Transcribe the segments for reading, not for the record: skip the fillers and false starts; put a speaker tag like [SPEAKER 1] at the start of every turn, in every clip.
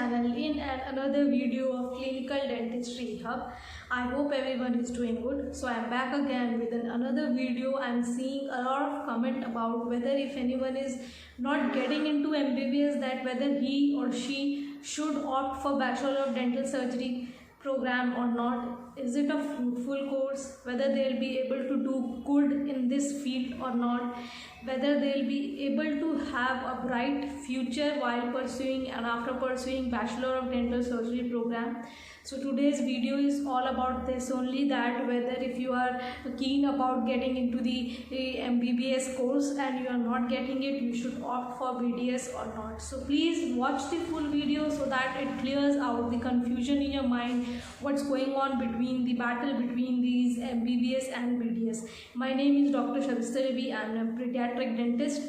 [SPEAKER 1] channel in another video of Clinical Dentistry Hub. I hope everyone is doing good. So I'm back again with another video. I'm seeing a lot of comment about whether if anyone is not getting into MBBS, that whether he or she should opt for Bachelor of Dental Surgery program or not. Is it a fruitful course? Whether they'll be able to do good in this field or not? Whether they'll be able to have a bright future while pursuing and after pursuing Bachelor of Dental Surgery program. So today's video is all about this only, that whether if you are keen about getting into the MBBS course and you are not getting it, you should opt for BDS or not. So please watch the full video so that it clears out the confusion in your mind, what's going on between the battle between these MBBS and BDS. My name is Dr. Shabista Ravi. I am a pediatric dentist.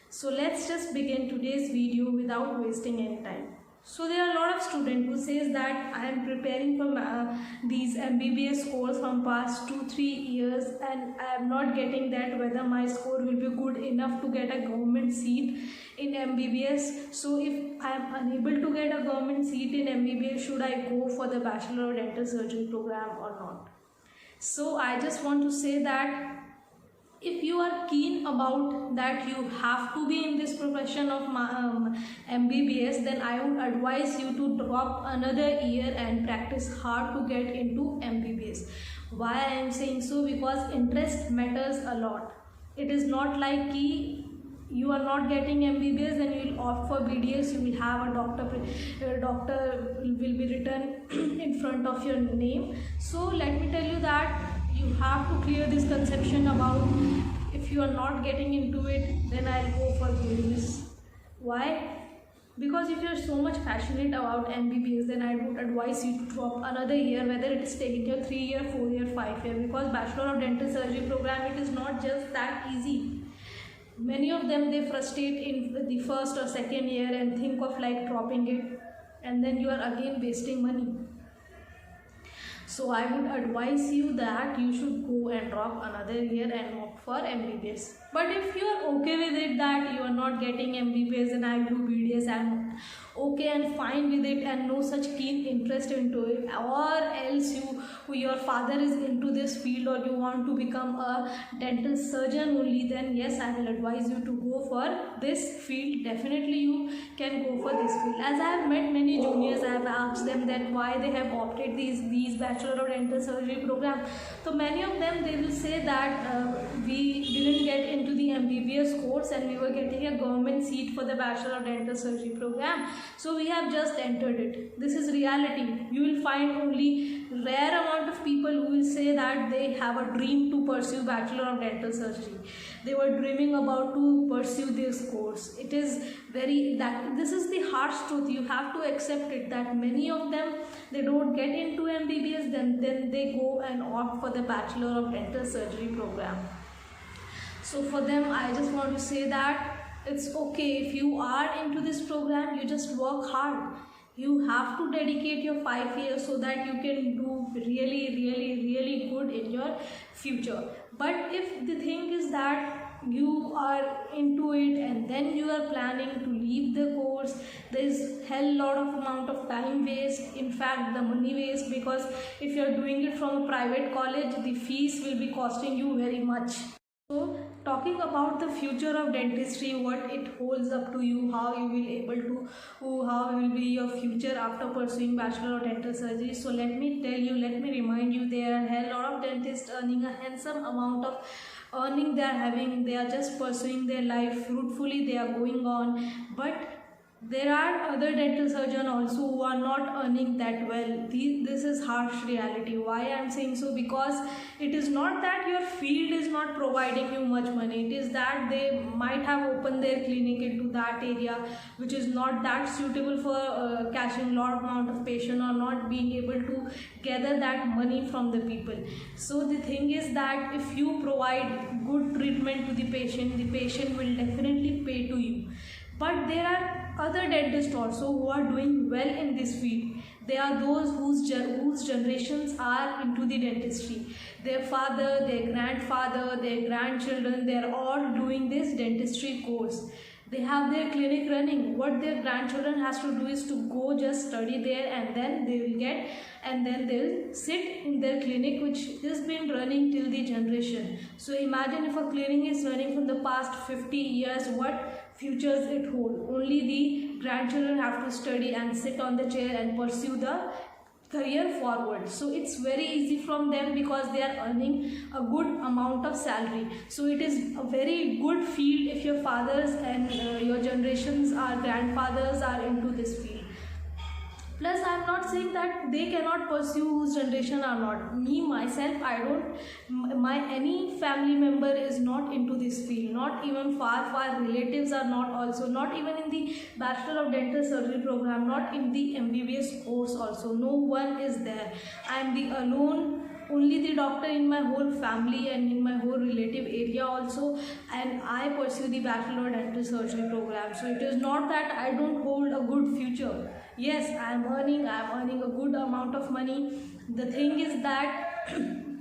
[SPEAKER 1] So let's just begin today's video without wasting any time. So there are a lot of students who says that I am preparing for these MBBS course from past 2-3 years and I am not getting that, whether my score will be good enough to get a government seat in MBBS. So if I am unable to get a government seat in MBBS, should I go for the Bachelor of Dental Surgery program or not? So I just want to say that if you are keen about that you have to be in this profession of MBBS, then I would advise you to drop another year and practice hard to get into MBBS. Why I am saying so? Because interest matters a lot. It is not like you are not getting MBBS, then you will opt for BDS, you will have a doctor will be written in front of your name. So let me tell you that you have to clear this conception about if you are not getting into it, then I'll go for BDS. Why? Because if you are so much passionate about MBBS, then I would advise you to drop another year, whether it is taking your 3 year, 4 year, 5 year, because Bachelor of Dental Surgery program, it is not just that easy. Many of them, they frustrate in the first or second year and think of like dropping it, and then you are again wasting money. So I would advise you that you should go and drop another year and opt for MBBS. But if you are okay with it that you are not getting MBBS and I do BDS, I am okay and fine with it and no such keen interest into it, or else your father is into this field or you want to become a dental surgeon only, then yes, I will advise you to go for this field. Definitely you can go for this field. As I have met many juniors, I have asked them that why they have opted these Bachelor of Dental Surgery program. So many of them, they will say that we didn't get into the MBBS course and we were getting a government seat for the Bachelor of Dental Surgery program, so we have just entered it. This is reality. You will find only rare amount of people who will say that they have a dream to pursue Bachelor of Dental Surgery. They were dreaming about to pursue this course. It is this is the harsh truth. You have to accept it that many of them, they don't get into MBBS, then they go and opt for the Bachelor of Dental Surgery program. So for them, I just want to say that it's okay if you are into this program, you just work hard. You have to dedicate your 5 years so that you can do really good in your future. But if the thing is that you are into it and then you are planning to leave the course, there is hell lot of amount of time waste, in fact the money waste, because if you are doing it from a private college, the fees will be costing you very much. So talking about the future of dentistry, what it holds up to you, how you will be your future after pursuing Bachelor of Dental Surgery. So let me remind you, there are a hell lot of dentists earning a handsome amount of earning they are having. They are just pursuing their life fruitfully, they are going on, but there are other dental surgeons also who are not earning that well. This is harsh reality. Why I am saying so? Because it is not that your field is not providing you much money. It is that they might have opened their clinic into that area which is not that suitable for catching a lot amount of patient or not being able to gather that money from the people. So the thing is that if you provide good treatment to the patient will definitely pay to you. But there are other dentists also who are doing well in this field. They are those whose generations are into the dentistry. Their father, their grandfather, their grandchildren, they are all doing this dentistry course. They have their clinic running. What their grandchildren has to do is to go just study there, and then they will get, and then they'll sit in their clinic which has been running till the generation. So imagine if a clinic is running from the past 50 years, what futures it hold. Only the grandchildren have to study and sit on the chair and pursue the career forward. So it's very easy from them because they are earning a good amount of salary. So it is a very good field if your fathers and your generations, our grandfathers are into this field. Plus, I am not saying that they cannot pursue whose generation are not. Me, myself, I don't, any family member is not into this field. Not even far relatives are not also. Not even in the Bachelor of Dental Surgery program. Not in the MBBS course also. No one is there. I am the alone, only the doctor in my whole family and in my whole relative area also, and I pursue the Bachelor of Dental Surgery program. So it is not that I don't hold a good future. Yes, I am earning a good amount of money. The thing is that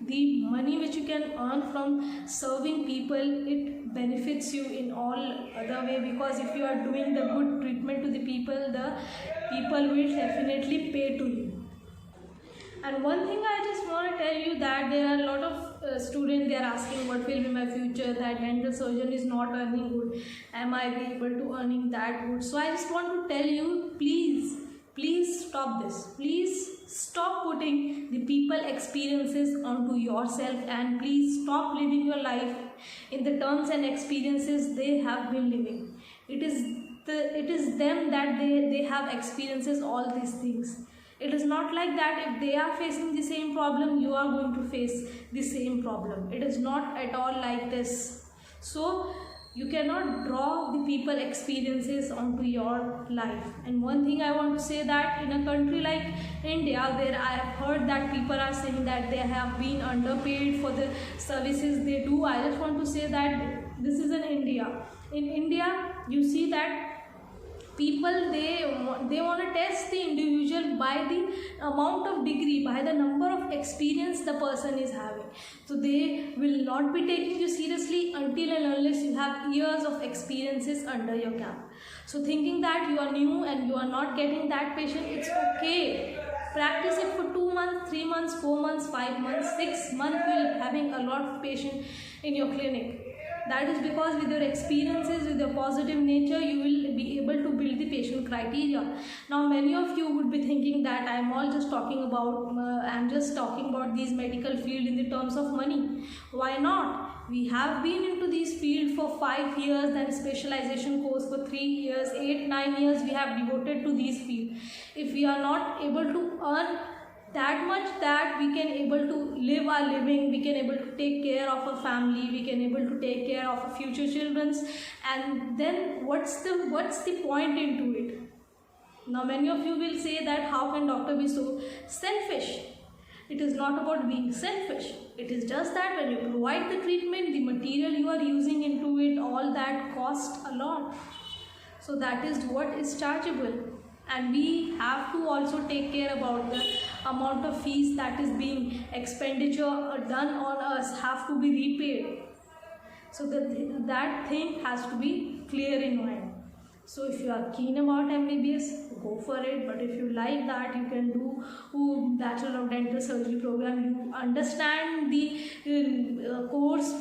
[SPEAKER 1] the money which you can earn from serving people, it benefits you in all other way, because if you are doing the good treatment to the people will definitely pay to you. And one thing I just want to tell you, that there are a lot of students, they are asking what will be my future, that dental surgeon is not earning good, am I be able to earning that good? So I just want to tell you, please stop this. Please stop putting the people experiences onto yourself, and please stop living your life in the terms and experiences they have been living. It is them that they have experiences all these things. It is not like that if they are facing the same problem, you are going to face the same problem. It is not at all like this. So you cannot draw the people experiences onto your life. And one thing I want to say, that in a country like India, where I have heard that people are saying that they have been underpaid for the services they do, I just want to say that this is in India. In India, you see that people, they want to test the individual by the amount of degree, by the number of experience the person is having. So they will not be taking you seriously until and unless you have years of experiences under your cap. So thinking that you are new and you are not getting that patient, it's okay. Practice it for 2 months, 3 months, 4 months, 5 months, 6 months, you will be having a lot of patient in your clinic. That is because with your experiences, with your positive nature, you will be able to build the patient criteria. Now, many of you would be thinking that I'm just talking about these medical field in the terms of money. Why not? We have been into this field for 5 years, then specialization course for 3 years, 8, 9 years we have devoted to this field. If we are not able to earn that much that we can able to live our living, we can able to take care of a family, we can able to take care of a future children's, and then what's the point into it? Now many of you will say that how can doctor be so selfish? It is not about being selfish. It is just that when you provide the treatment, the material you are using into it, all that costs a lot. So that is what is chargeable. And we have to also take care about the amount of fees that is being expenditure done on us have to be repaid. So that thing has to be clear in mind. So if you are keen about MBBS, go for it. But if you like that, you can do Bachelor of Dental Surgery program. You understand the course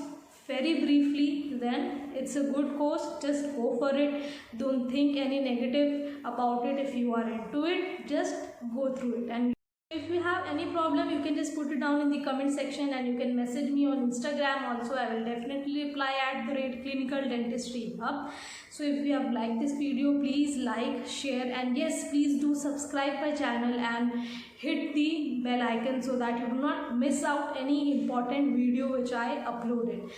[SPEAKER 1] very briefly, then it's a good course. Just go for it. Don't think any negative about it. If you are into it, just go through it. And if you have any problem, you can just put it down in the comment section, and you can message me on Instagram also. I will definitely reply at @Clinical Dentistry Hub. So if you have liked this video, please like, share, and yes, please do subscribe my channel and hit the bell icon so that you do not miss out any important video which I uploaded.